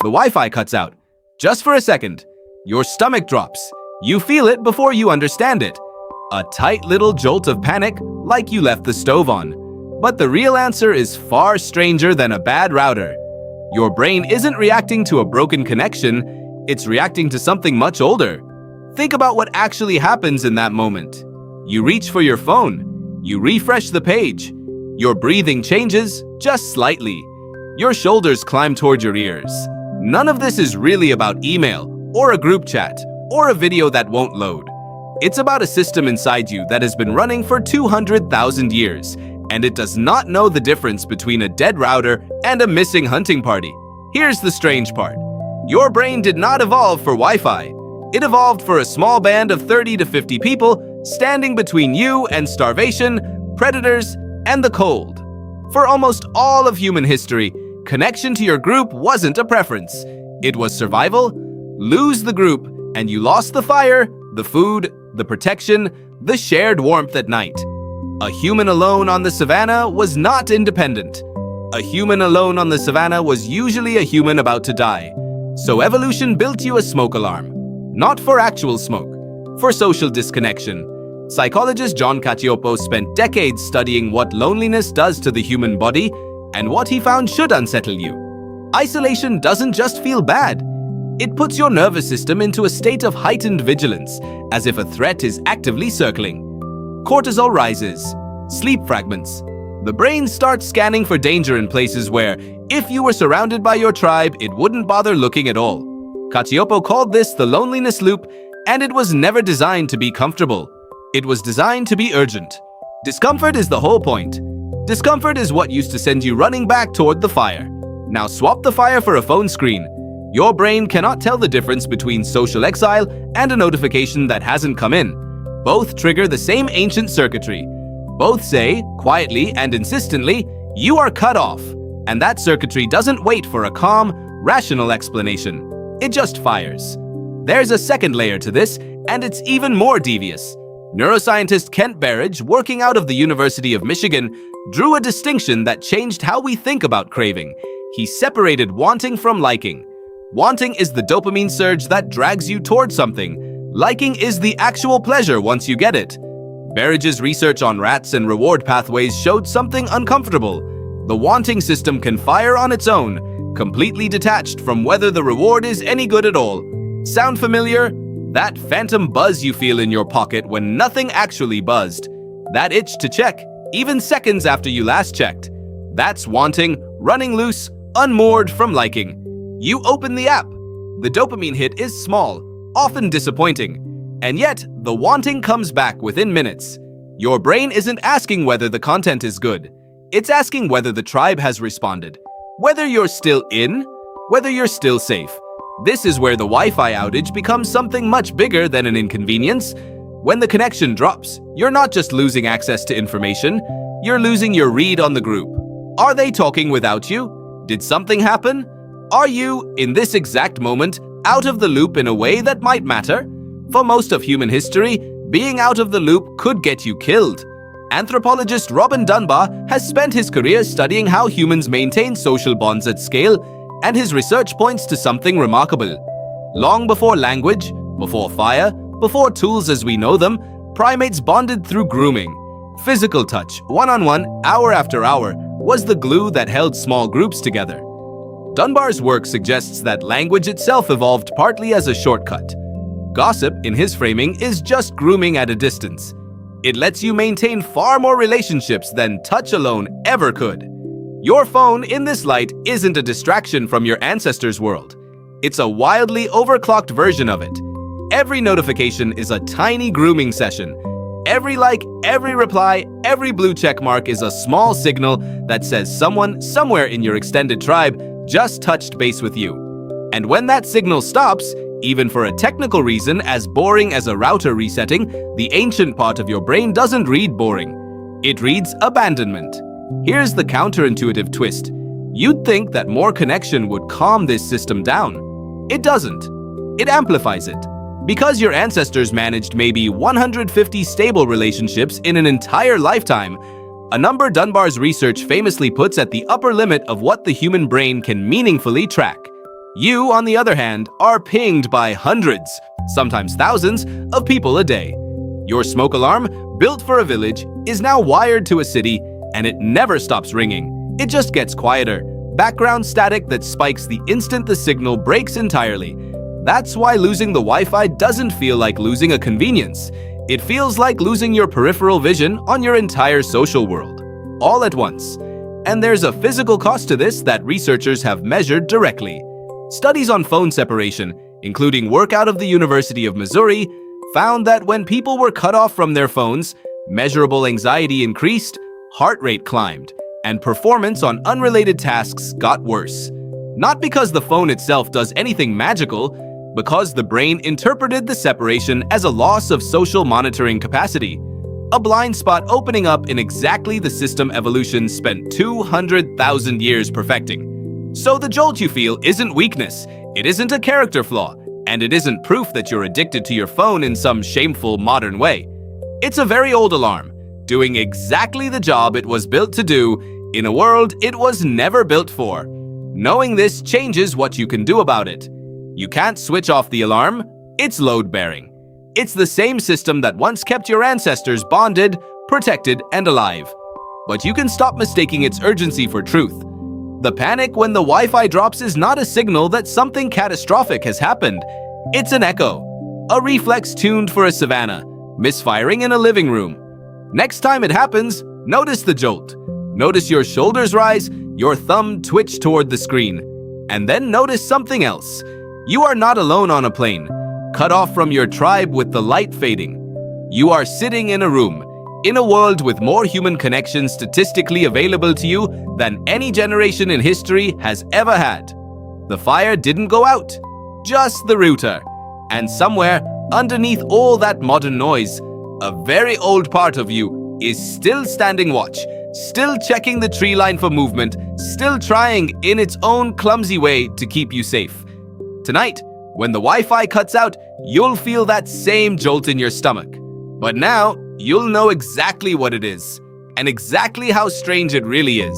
the Wi-Fi cuts out. Just for a second. Your stomach drops. You feel it before you understand it. A tight little jolt of panic, like you left the stove on. But the real answer is far stranger than a bad router. Your brain isn't reacting to a broken connection, it's reacting to something much older. Think about what actually happens in that moment. You reach for your phone. You refresh the page. Your breathing changes, just slightly. Your shoulders climb toward your ears. None of this is really about email, or a group chat, or a video that won't load. It's about a system inside you that has been running for 200,000 years, and it does not know the difference between a dead router and a missing hunting party. Here's the strange part. Your brain did not evolve for Wi-Fi. It evolved for a small band of 30 to 50 people standing between you and starvation, predators, and the cold. For almost all of human history, connection to your group wasn't a preference. It was survival. Lose the group, and you lost the fire, the food, the protection, the shared warmth at night. A human alone on the savannah was not independent. A human alone on the savannah was usually a human about to die. So evolution built you a smoke alarm. Not for actual smoke, for social disconnection. Psychologist John Cacioppo spent decades studying what loneliness does to the human body and what he found should unsettle you. Isolation doesn't just feel bad. It puts your nervous system into a state of heightened vigilance, as if a threat is actively circling. Cortisol rises, sleep fragments. The brain starts scanning for danger in places where, if you were surrounded by your tribe, it wouldn't bother looking at all. Cacioppo called this the loneliness loop, and it was never designed to be comfortable. It was designed to be urgent. Discomfort is the whole point. Discomfort is what used to send you running back toward the fire. Now swap the fire for a phone screen. Your brain cannot tell the difference between social exile and a notification that hasn't come in. Both trigger the same ancient circuitry. Both say, quietly and insistently, you are cut off. And that circuitry doesn't wait for a calm, rational explanation. It just fires. There's a second layer to this, and it's even more devious. Neuroscientist Kent Berridge, working out of the University of Michigan, drew a distinction that changed how we think about craving. He separated wanting from liking. Wanting is the dopamine surge that drags you toward something. Liking is the actual pleasure once you get it. Berridge's research on rats and reward pathways showed something uncomfortable. The wanting system can fire on its own, completely detached from whether the reward is any good at all. Sound familiar? That phantom buzz you feel in your pocket when nothing actually buzzed. That itch to check, even seconds after you last checked. That's wanting, running loose, unmoored from liking. You open the app. The dopamine hit is small, often disappointing. And yet, the wanting comes back within minutes. Your brain isn't asking whether the content is good. It's asking whether the tribe has responded. Whether you're still in, whether you're still safe. This is where the Wi-Fi outage becomes something much bigger than an inconvenience. When the connection drops, you're not just losing access to information, you're losing your read on the group. Are they talking without you? Did something happen? Are you, in this exact moment, out of the loop in a way that might matter? For most of human history, being out of the loop could get you killed. Anthropologist Robin Dunbar has spent his career studying how humans maintain social bonds at scale, and his research points to something remarkable. Long before language, before fire, before tools as we know them, primates bonded through grooming. Physical touch, one-on-one, hour after hour, was the glue that held small groups together. Dunbar's work suggests that language itself evolved partly as a shortcut. Gossip, in his framing, is just grooming at a distance. It lets you maintain far more relationships than touch alone ever could. Your phone, in this light, isn't a distraction from your ancestors' world. It's a wildly overclocked version of it. Every notification is a tiny grooming session. Every like, every reply, every blue check mark is a small signal that says someone somewhere in your extended tribe just touched base with you. And when that signal stops, even for a technical reason as boring as a router resetting, the ancient part of your brain doesn't read boring. It reads abandonment. Here's the counterintuitive twist. You'd think that more connection would calm this system down. It doesn't. It amplifies it. Because your ancestors managed maybe 150 stable relationships in an entire lifetime, a number Dunbar's research famously puts at the upper limit of what the human brain can meaningfully track. You, on the other hand, are pinged by hundreds, sometimes thousands, of people a day. Your smoke alarm, built for a village, is now wired to a city, and it never stops ringing. It just gets quieter. Background static that spikes the instant the signal breaks entirely. That's why losing the Wi-Fi doesn't feel like losing a convenience. It feels like losing your peripheral vision on your entire social world, all at once. And there's a physical cost to this that researchers have measured directly. Studies on phone separation, including work out of the University of Missouri, found that when people were cut off from their phones, measurable anxiety increased, heart rate climbed, and performance on unrelated tasks got worse. Not because the phone itself does anything magical, because the brain interpreted the separation as a loss of social monitoring capacity. A blind spot opening up in exactly the system evolution spent 200,000 years perfecting. So the jolt you feel isn't weakness, it isn't a character flaw, and it isn't proof that you're addicted to your phone in some shameful modern way. It's a very old alarm, doing exactly the job it was built to do in a world it was never built for. Knowing this changes what you can do about it. You can't switch off the alarm, it's load-bearing. It's the same system that once kept your ancestors bonded, protected, and alive. But you can stop mistaking its urgency for truth. The panic when the Wi-Fi drops is not a signal that something catastrophic has happened. It's an echo, a reflex tuned for a savanna, misfiring in a living room. Next time it happens, notice the jolt. Notice your shoulders rise, your thumb twitch toward the screen. And then notice something else. You are not alone on a plane, cut off from your tribe with the light fading. You are sitting in a room, in a world with more human connections statistically available to you than any generation in history has ever had. The fire didn't go out, just the router. And somewhere, underneath all that modern noise, a very old part of you is still standing watch, still checking the tree line for movement, still trying in its own clumsy way to keep you safe. Tonight, when the Wi-Fi cuts out, you'll feel that same jolt in your stomach. But now, you'll know exactly what it is, and exactly how strange it really is.